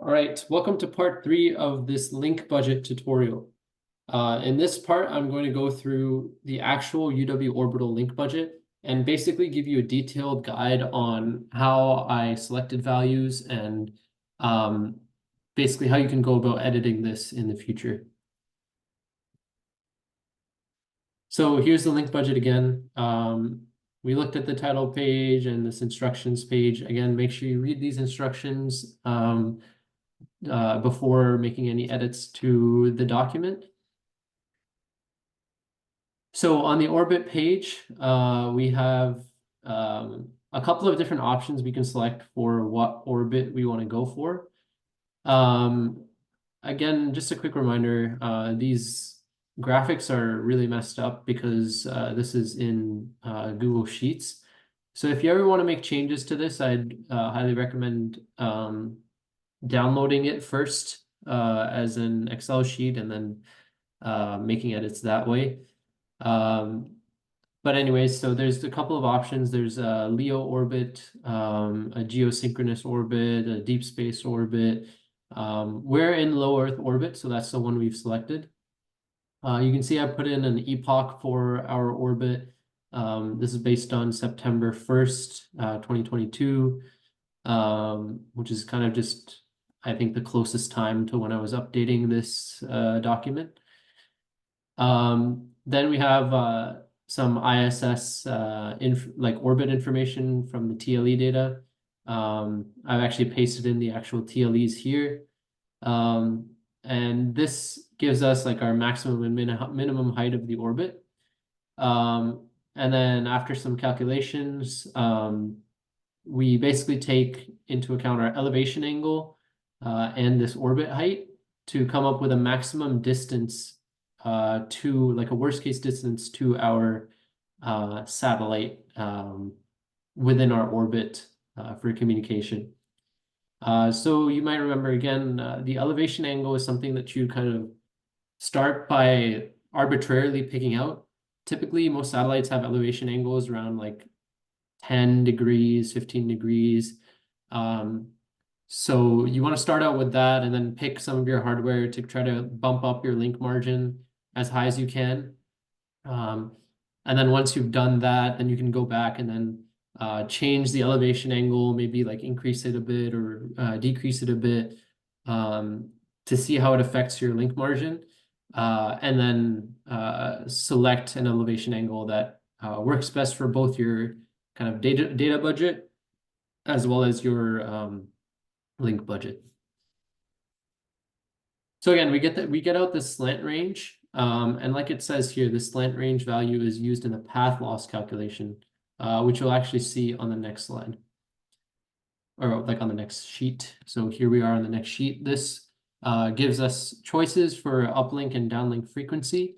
All right, welcome to part 3 of this link budget tutorial. In this part, I'm going to go through the actual UW Orbital link budget and basically give you a detailed guide on how I selected values and basically how you can go about editing this in the future. So here's the link budget again. We looked at the title page and this instructions page. Again, make sure you read these instructions before making any edits to the document. So on the orbit page, we have a couple of different options we can select for what orbit we want to go for. Again, just a quick reminder, these graphics are really messed up because this is in Google Sheets. So if you ever want to make changes to this, I'd highly recommend downloading it first as an Excel sheet and then making edits that way. But anyways, so there's a couple of options. There's a LEO orbit, a geosynchronous orbit, a deep space orbit. We're in low Earth orbit, so that's the one we've selected. You can see I put in an epoch for our orbit. This is based on September 1st, 2022, which is kind of just, I think, the closest time to when I was updating this document. Then we have some ISS like orbit information from the TLE data. I've actually pasted in the actual TLEs here. And this gives us like our maximum and minimum height of the orbit. And then after some calculations, we basically take into account our elevation angle and this orbit height to come up with a maximum distance to like a worst case distance to our satellite within our orbit for communication. So you might remember again, the elevation angle is something that you kind of start by arbitrarily picking out. Typically, most satellites have elevation angles around like 10 degrees, 15 degrees. So you want to start out with that and then pick some of your hardware to try to bump up your link margin as high as you can. And then once you've done that, then you can go back and then change the elevation angle, maybe like increase it a bit or decrease it a bit to see how it affects your link margin. And then select an elevation angle that works best for both your kind of data budget as well as your link budget. So again, we get out this slant range, and like it says here, the slant range value is used in the path loss calculation, which you'll actually see on the next slide, or like on the next sheet. So here we are on the next sheet. This gives us choices for uplink and downlink frequency.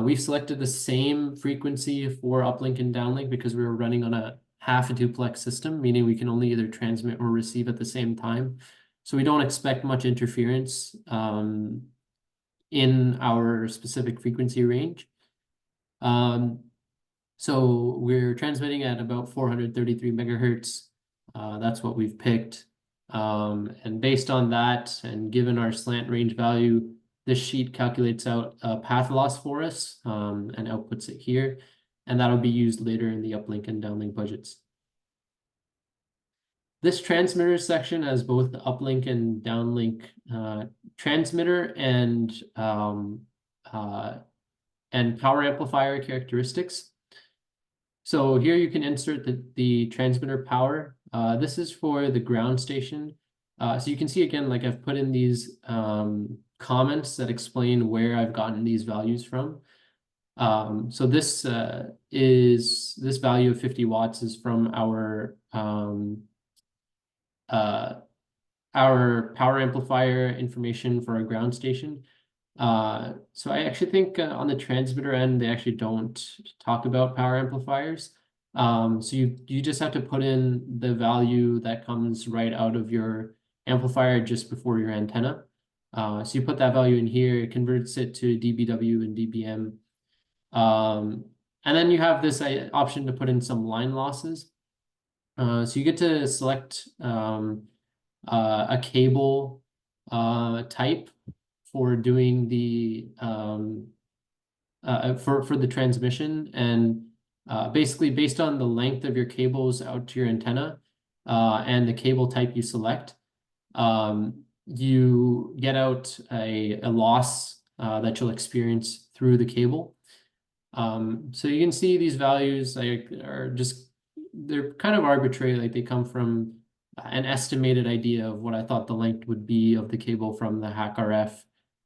We've selected the same frequency for uplink and downlink because we were running on a half a duplex system, meaning we can only either transmit or receive at the same time. So we don't expect much interference in our specific frequency range. So we're transmitting at about 433 megahertz. That's what we've picked. And based on that, and given our slant range value, this sheet calculates out a path loss for us and outputs it here. And that'll be used later in the uplink and downlink budgets. This transmitter section has both the uplink and downlink transmitter and power amplifier characteristics. So here you can insert the transmitter power. This is for the ground station. So you can see again, like I've put in these comments that explain where I've gotten these values from. So this value of 50 watts is from our power amplifier information for our ground station. So I actually think on the transmitter end, they actually don't talk about power amplifiers. So you just have to put in the value that comes right out of your amplifier just before your antenna. So you put that value in here, it converts it to dBW and dBm. And then you have this option to put in some line losses. So you get to select a cable type for doing the for the transmission, and basically based on the length of your cables out to your antenna and the cable type you select, you get out a loss that you'll experience through the cable. So you can see these values are just, they're kind of arbitrary, like they come from an estimated idea of what I thought the length would be of the cable from the hack RF,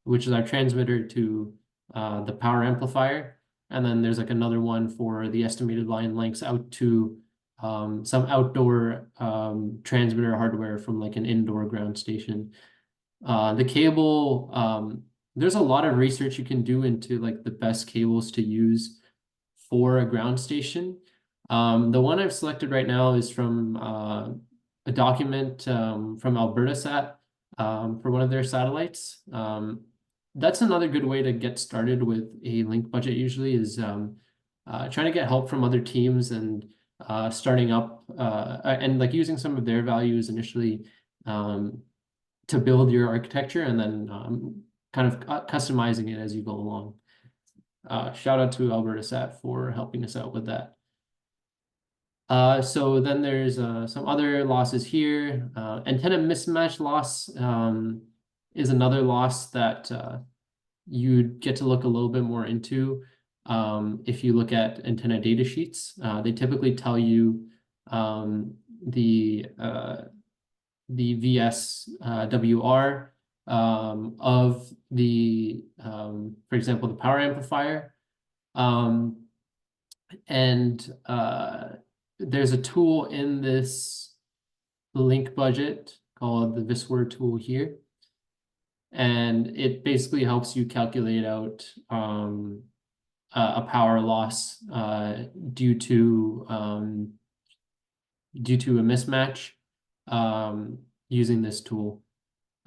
which is our transmitter, to the power amplifier. And then there's like another one for the estimated line lengths out to some outdoor transmitter hardware from like an indoor ground station. The cable, there's a lot of research you can do into like the best cables to use for a ground station. The one I've selected right now is from a document from AlbertaSat for one of their satellites. That's another good way to get started with a link budget usually, is trying to get help from other teams and starting up and like using some of their values initially to build your architecture, and then kind of customizing it as you go along. Shout out to AlbertaSat for helping us out with that. So then there's some other losses here. Antenna mismatch loss is another loss that you'd get to look a little bit more into if you look at antenna data sheets. They typically tell you the VSWR of the, for example, the power amplifier. And there's a tool in this link budget called the VisWord tool here. And it basically helps you calculate out a power loss due to a mismatch using this tool.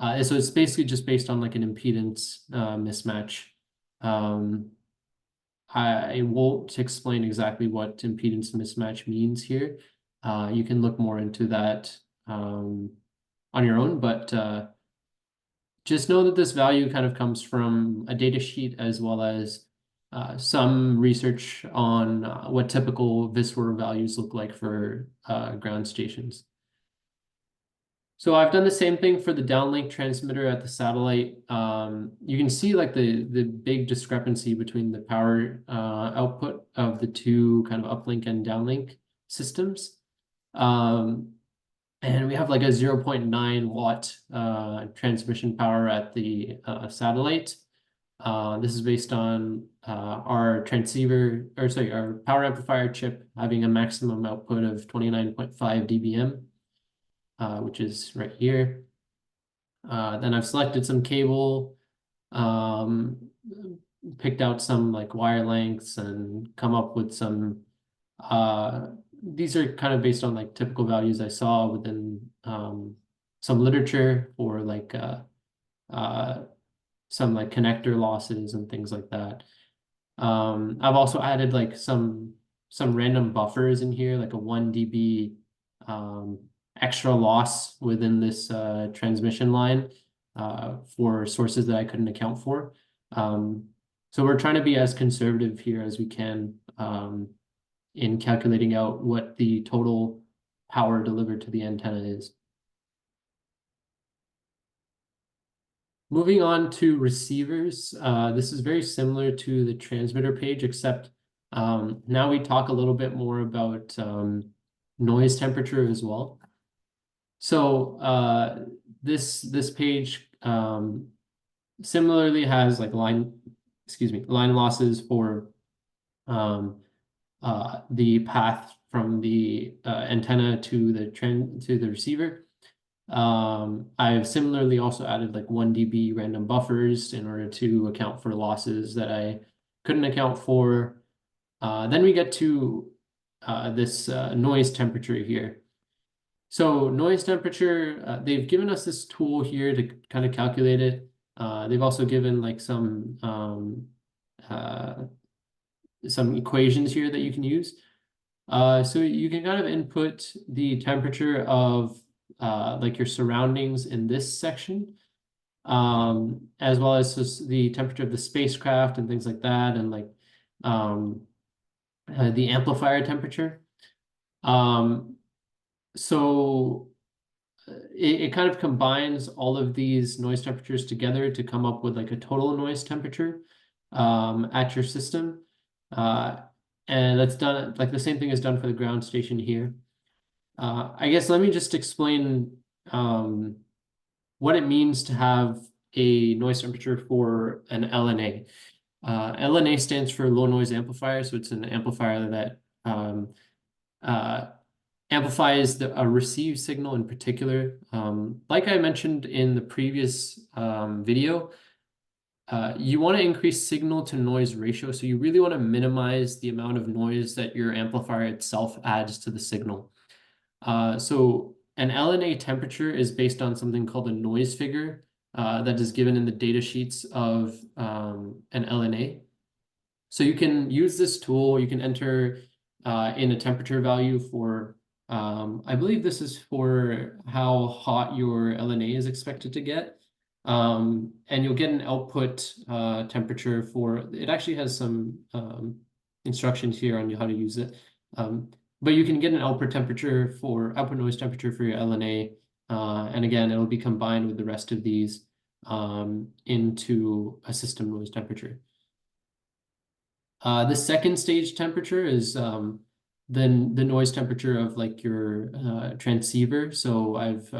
So it's basically just based on like an impedance mismatch. I won't explain exactly what impedance mismatch means here. You can look more into that on your own, but just know that this value kind of comes from a data sheet as well as some research on what typical VisWord values look like for ground stations. So I've done the same thing for the downlink transmitter at the satellite. You can see like the big discrepancy between the power output of the two kind of uplink and downlink systems. And we have like a 0.9 watt transmission power at the satellite. This is based on our transceiver, or sorry, our power amplifier chip having a maximum output of 29.5 dBm. Which is right here. Then I've selected some cable, picked out some like wire lengths, and come up with some, these are kind of based on like typical values I saw within some literature for like some like connector losses and things like that. I've also added like some random buffers in here, like a 1 dB extra loss within this transmission line for sources that I couldn't account for. So we're trying to be as conservative here as we can in calculating out what the total power delivered to the antenna is. Moving on to receivers, this is very similar to the transmitter page, except now we talk a little bit more about noise temperature as well. So this page similarly has like line losses for the path from the antenna to the receiver. I've similarly also added like 1 dB random buffers in order to account for losses that I couldn't account for. Then we get to this noise temperature here. So noise temperature, they've given us this tool here to kind of calculate it. They've also given like some equations here that you can use. So you can kind of input the temperature of like your surroundings in this section. as well as just the temperature of the spacecraft and things like that, and like um, the amplifier temperature. Um, so it kind of combines all of these noise temperatures together to come up with like a total noise temperature at your system. Uh, and that's done, like the same thing is done for the ground station here. I guess let me just explain what it means to have a noise temperature for an LNA. LNA stands for low noise amplifier, so it's an amplifier that uh, amplifies a received signal in particular. Like I mentioned in the previous video, you want to increase signal to noise ratio. So you really want to minimize the amount of noise that your amplifier itself adds to the signal. So an LNA temperature is based on something called a noise figure that is given in the data sheets of an LNA. So you can use this tool, you can enter in a temperature value for, I believe this is for how hot your LNA is expected to get. And you'll get an output temperature for, it actually has some instructions here on how to use it. But you can get an output temperature for, output noise temperature for your LNA. And again, it'll be combined with the rest of these into a system noise temperature. The second stage temperature is then the noise temperature of like your transceiver. So I've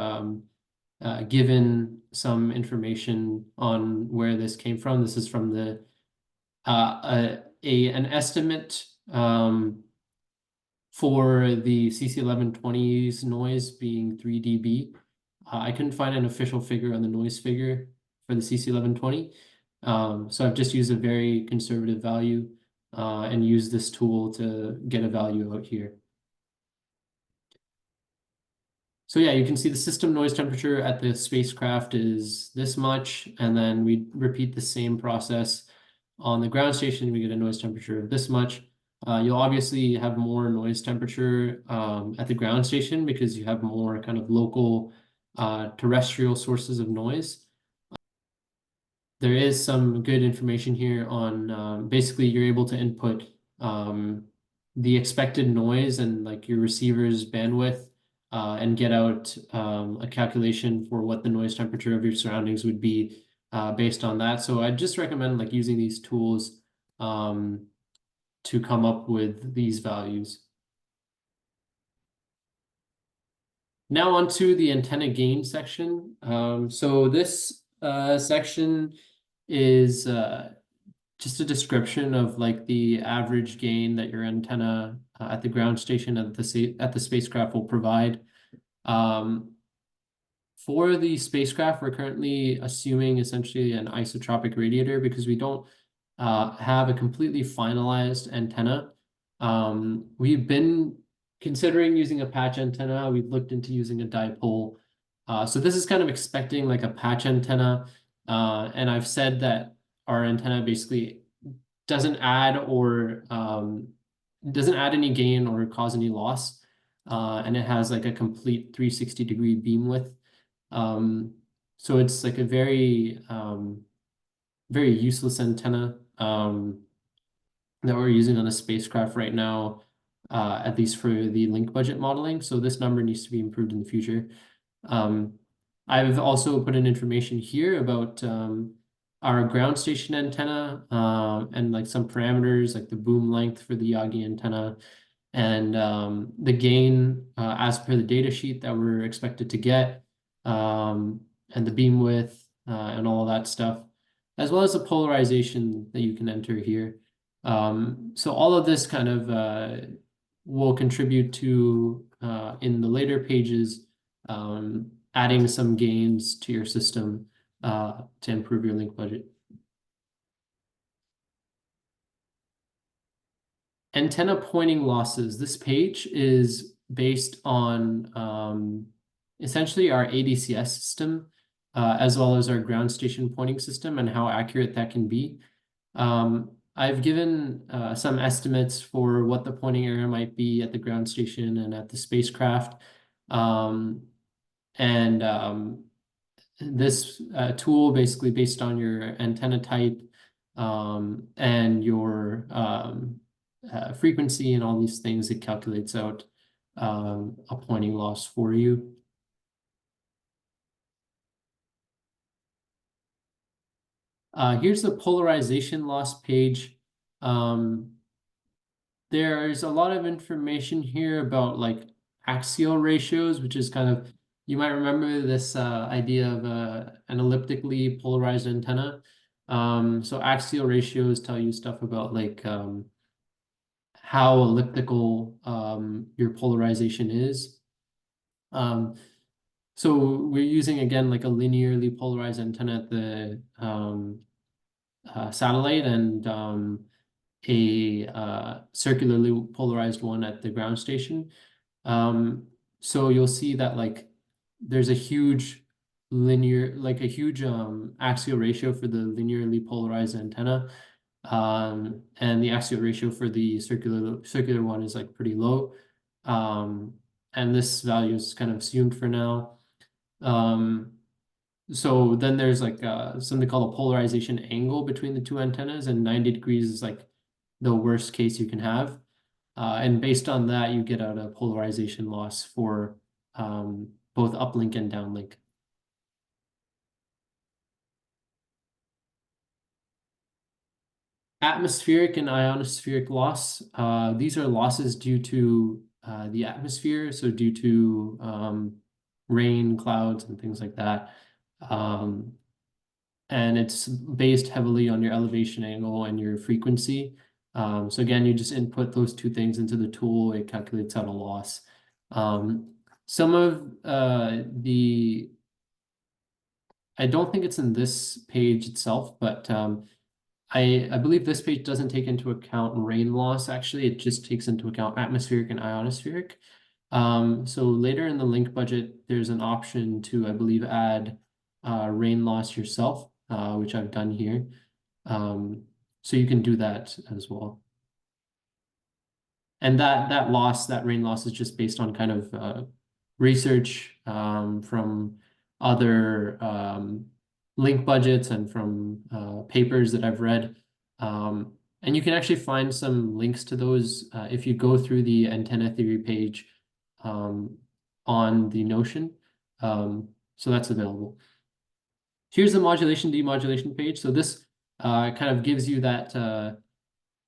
given some information on where this came from. This is from the an estimate for the CC1120's noise being 3 dB. I couldn't find an official figure on the noise figure for the CC1120. So I've just used a very conservative value and use this tool to get a value out here. So yeah, you can see the system noise temperature at the spacecraft is this much, and then we repeat the same process on the ground station. We get a noise temperature of this much. You'll obviously have more noise temperature at the ground station because you have more kind of local terrestrial sources of noise. There is some good information here on basically you're able to input the expected noise and like your receiver's bandwidth and get out a calculation for what the noise temperature of your surroundings would be based on that. So I just recommend like using these tools to come up with these values. Now onto the antenna gain section. So this section is just a description of like the average gain that your antenna at the ground station at the spacecraft will provide. For the spacecraft, we're currently assuming essentially an isotropic radiator because we don't have a completely finalized antenna. We've been considering using a patch antenna. We've looked into using a dipole. So this is kind of expecting like a patch antenna. And I've said that our antenna basically doesn't add or doesn't add any gain or cause any loss. And it has like a complete 360-degree beam width. So it's like a very very useless antenna that we're using on the spacecraft right now, at least for the link budget modeling. So this number needs to be improved in the future. I've also put in information here about our ground station antenna and like some parameters like the boom length for the Yagi antenna and the gain as per the data sheet that we're expected to get and the beam width and all of that stuff, as well as the polarization that you can enter here. So all of this kind of will contribute to, in the later pages, adding some gains to your system to improve your link budget. Antenna pointing losses. This page is based on essentially our ADCS system, as well as our ground station pointing system and how accurate that can be. I've given some estimates for what the pointing area might be at the ground station and at the spacecraft. this tool, basically based on your antenna type and your frequency and all these things, it calculates out a pointing loss for you. Here's the polarization loss page. There's a lot of information here about like axial ratios, which is kind of, you might remember this idea of an elliptically polarized antenna. So axial ratios tell you stuff about like how elliptical your polarization is. So we're using again like a linearly polarized antenna at the satellite and a circularly polarized one at the ground station. So you'll see that like there's a huge like a huge axial ratio for the linearly polarized antenna. And the axial ratio for the circular one is like pretty low. And this value is kind of assumed for now. So then there's like something called a polarization angle between the two antennas, and 90 degrees is like the worst case you can have. And based on that, you get out a polarization loss for both uplink and downlink. Atmospheric and ionospheric loss. These are losses due to the atmosphere, so due to rain, clouds, and things like that. And it's based heavily on your elevation angle and your frequency. So again, you just input those two things into the tool, it calculates out a loss. Some of I don't think it's in this page itself, but I believe this page doesn't take into account rain loss, actually. It just takes into account atmospheric and ionospheric. So later in the link budget, there's an option to, I believe, add rain loss yourself, which I've done here. So you can do that as well. And that rain loss is just based on kind of research from other link budgets and from papers that I've read. And you can actually find some links to those if you go through the antenna theory page on the Notion. So that's available. Here's the modulation demodulation page. So this kind of gives you that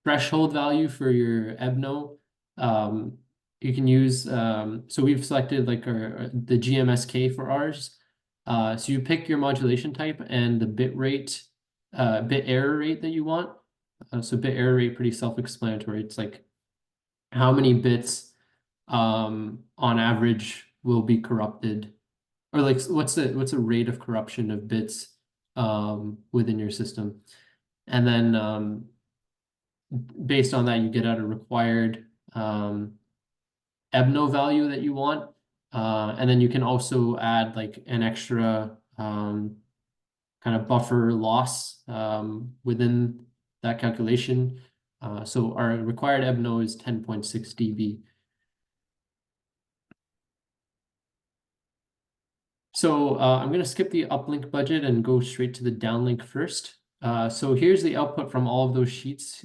threshold value for your EBNO. You can use, so we've selected like the GMSK for ours. So you pick your modulation type and the bit rate, bit error rate that you want. So bit error rate, pretty self-explanatory. It's like how many bits on average will be corrupted, or like what's the rate of corruption of bits within your system. And then based on that, you get out a required EBNO value that you want. And then you can also add like an extra kind of buffer loss within that calculation. So our required EBNO is 10.6 dB. So I'm going to skip the uplink budget and go straight to the downlink first. So here's the output from all of those sheets.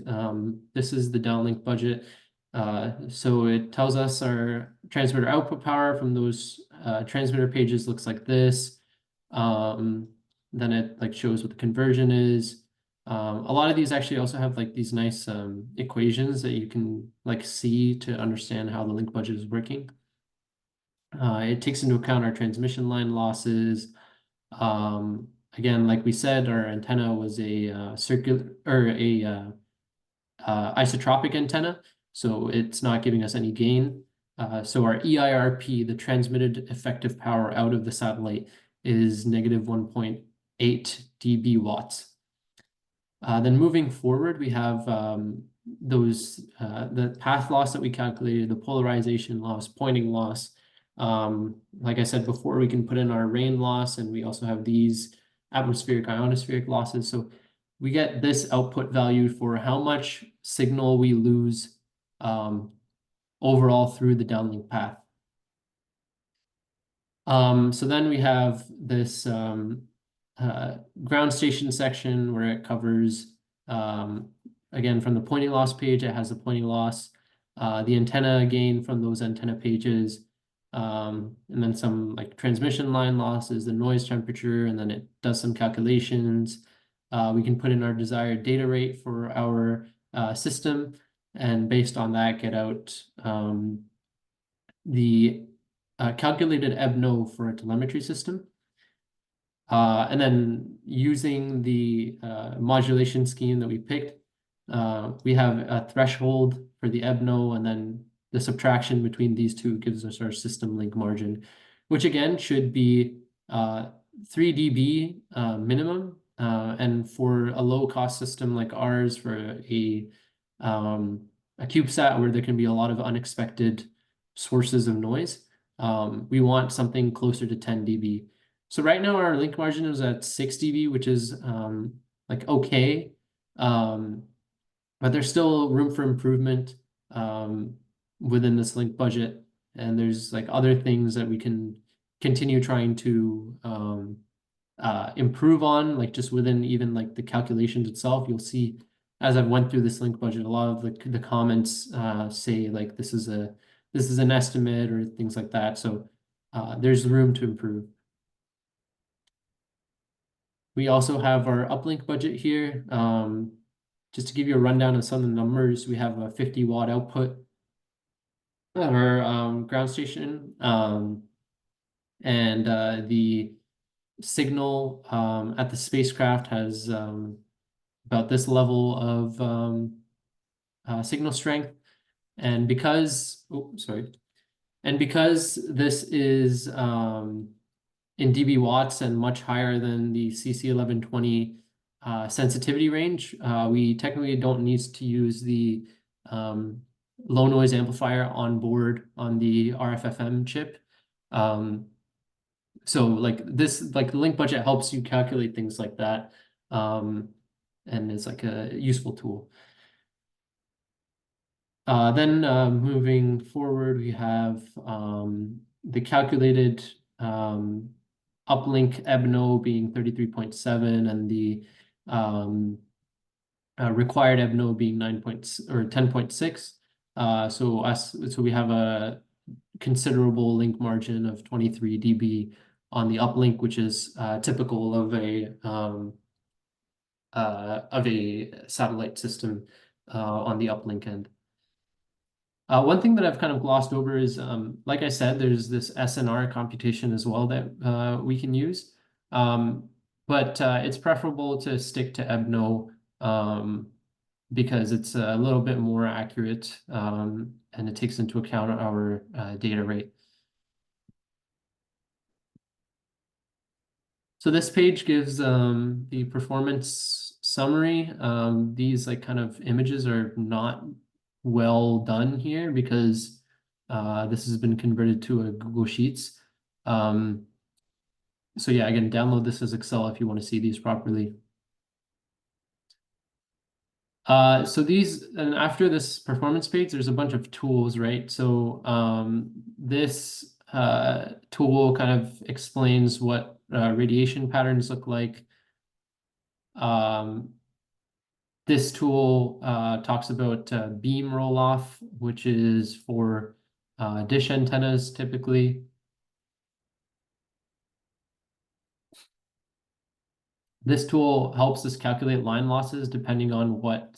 This is the downlink budget. So it tells us our transmitter output power from those transmitter pages looks like this. Then it like shows what the conversion is. A lot of these actually also have like these nice equations that you can like see to understand how the link budget is working. It takes into account our transmission line losses. Again, like we said, our antenna was a circular or a isotropic antenna, so it's not giving us any gain. So our EIRP, the transmitted effective power out of the satellite, is negative 1.8 dB watts. Then moving forward, we have the path loss that we calculated, the polarization loss, pointing loss. Like I said before, we can put in our rain loss, and we also have these atmospheric, ionospheric losses. So we get this output value for how much signal we lose overall through the downlink path. So then we have this ground station section where it covers, again, from the pointing loss page, it has the pointing loss, the antenna gain from those antenna pages, and then some like transmission line losses, the noise temperature, and then it does some calculations. We can put in our desired data rate for our system, and based on that, get out the calculated EBNO for a telemetry system. And then using the modulation scheme that we picked, we have a threshold for the EBNO, and then the subtraction between these two gives us our system link margin, which again should be 3 dB minimum. And for a low cost system like ours, for a CubeSat where there can be a lot of unexpected sources of noise, we want something closer to 10 dB. So right now our link margin is at 6 dB, which is like okay, but there's still room for improvement within this link budget, and there's like other things that we can continue trying to improve on, like just within even like the calculations itself. You'll see as I've went through this link budget, a lot of the comments say like this is an estimate or things like that. So there's room to improve. We also have our uplink budget here. Just to give you a rundown of some of the numbers, we have a 50-watt output at our ground station, and the signal at the spacecraft has about this level of signal strength. And because, this is in dB watts and much higher than the CC1120 sensitivity range, we technically don't need to use the low noise amplifier on board on the RFFM chip. So like this, like the link budget helps you calculate things like that, and it's like a useful tool. Then moving forward, we have the calculated uplink EBNO being 33.7 and the required EBNO being 10.6. So we have a considerable link margin of 23 dB on the uplink, which is typical of a satellite system on the uplink end. One thing that I've kind of glossed over is, like I said, there's this SNR computation as well that we can use. But it's preferable to stick to EBNO because it's a little bit more accurate, and it takes into account our data rate. So this page gives the performance summary. These like kind of images are not well done here because this has been converted to a Google Sheets. So yeah, again, download this as Excel if you want to see these properly. So these, and after this performance page, there's a bunch of tools, right? So this tool kind of explains what radiation patterns look like. This tool talks about beam roll-off, which is for dish antennas typically. This tool helps us calculate line losses depending on what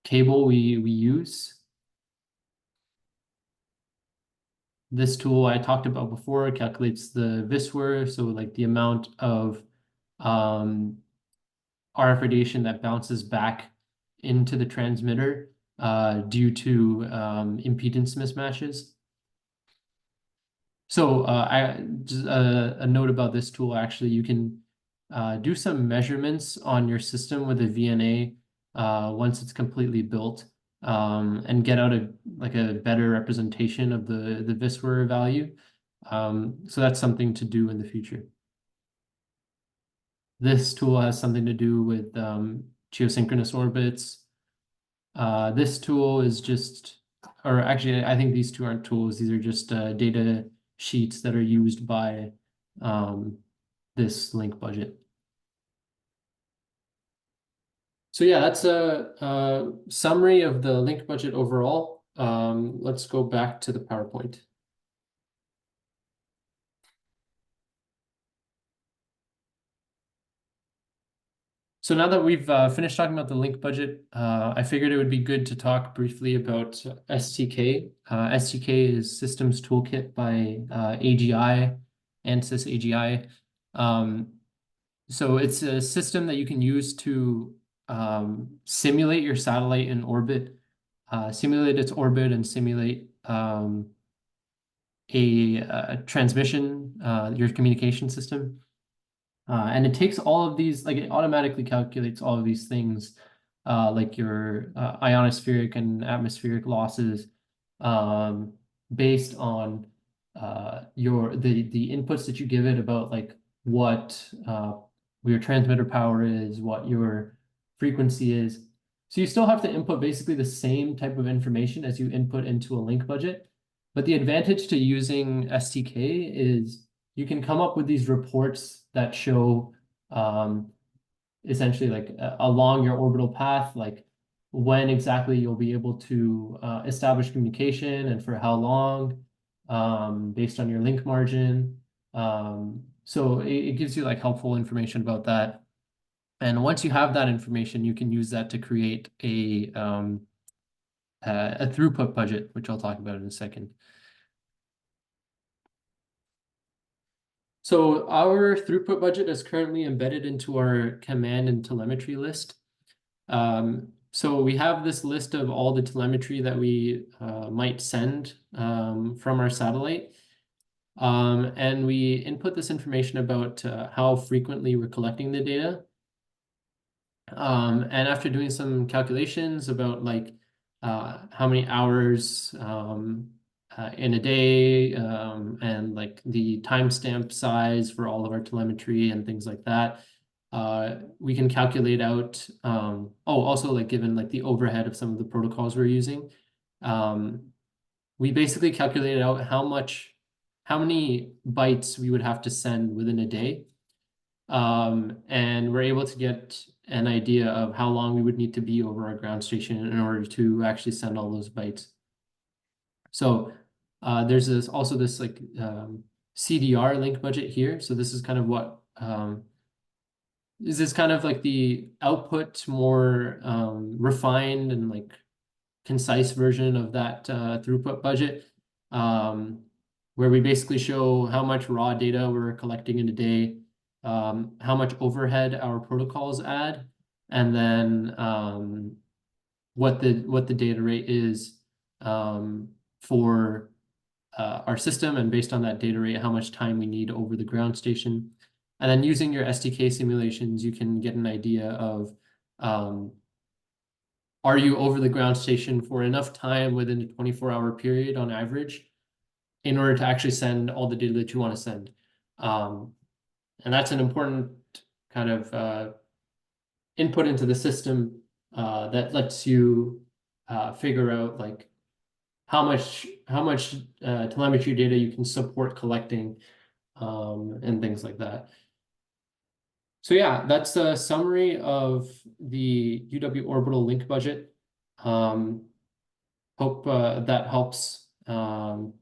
cable we use. This tool I talked about before calculates the VSWR, so like the amount of RF radiation that bounces back into the transmitter due to impedance mismatches. So just a note about this tool, actually, you can do some measurements on your system with a VNA once it's completely built, and get out a better representation of the VSWR value. So that's something to do in the future. This tool has something to do with geosynchronous orbits. This tool is just or actually, I think these two aren't tools. These are just data sheets that are used by this link budget. So yeah, that's a summary of the link budget overall. Let's go back to the PowerPoint. So now that we've finished talking about the link budget, I figured it would be good to talk briefly about STK. STK is Systems Toolkit by AGI, ANSYS AGI. So it's a system that you can use to simulate your satellite in orbit, simulate its orbit, and simulate a transmission, your communication system. And it takes all of these, like it automatically calculates all of these things, like your ionospheric and atmospheric losses, based on the inputs that you give it about like what your transmitter power is, what your frequency is. So you still have to input basically the same type of information as you input into a link budget. But the advantage to using STK is you can come up with these reports that show essentially like along your orbital path, like when exactly you'll be able to establish communication and for how long, based on your link margin. So it gives you like helpful information about that. And once you have that information, you can use that to create a throughput budget, which I'll talk about in a second. So our throughput budget is currently embedded into our command and telemetry list. So we have this list of all the telemetry that we might send from our satellite. And we input this information about how frequently we're collecting the data. And after doing some calculations about like how many hours in a day, and like the timestamp size for all of our telemetry and things like that, we can calculate out, also like given like the overhead of some of the protocols we're using, we basically calculated out how many bytes we would have to send within a day. And we're able to get an idea of how long we would need to be over our ground station in order to actually send all those bytes. So there's also this like CDR link budget here. So this is kind of what is this kind of like the output, more refined and like concise version of that throughput budget, where we basically show how much raw data we're collecting in a day, how much overhead our protocols add, and then what the data rate is for our system, and based on that data rate, how much time we need over the ground station. And then using your STK simulations, you can get an idea of are you over the ground station for enough time within a 24-hour period on average in order to actually send all the data that you want to send. And that's an important kind of input into the system that lets you figure out like how much telemetry data you can support collecting, and things like that. So yeah, that's a summary of the UW Orbital link budget. Hope that helps. And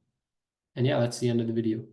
yeah, that's the end of the video.